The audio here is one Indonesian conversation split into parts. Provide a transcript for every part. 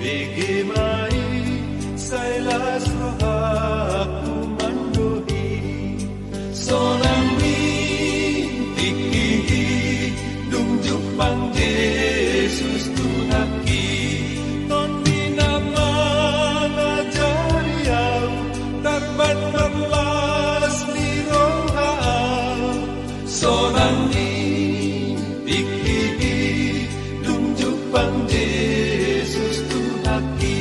Bigimai sailas rohak kumandohi sonang tiki dung jupang Yesus tunaki ton binama ngajariau takban melas ni rohak sonang tiki dung jupang Yesus tunaki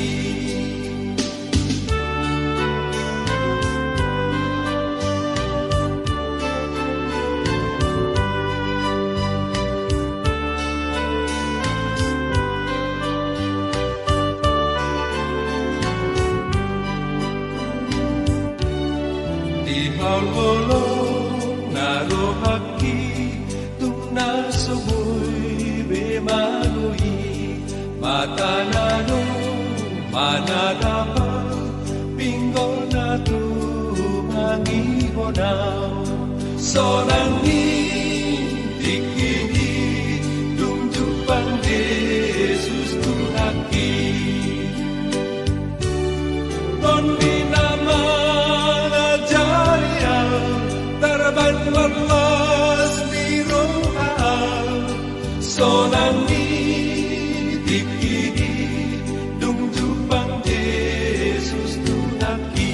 Halolo narohaki tuna subuy bemanui matanano manadapa pinggol na tumangihonaw sonangi tikini dumjupang Yesus tunaki ton binama Tarban warlas ni roha sonangi tikini dumjupang Yesus tunaki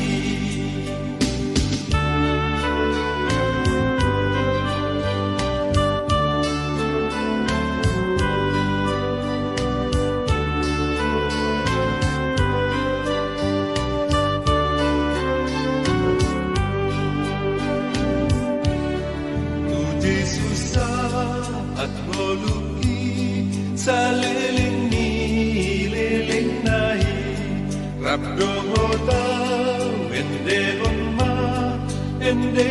at holuki sa liling ni liling nahi rabdo hota ende ma ende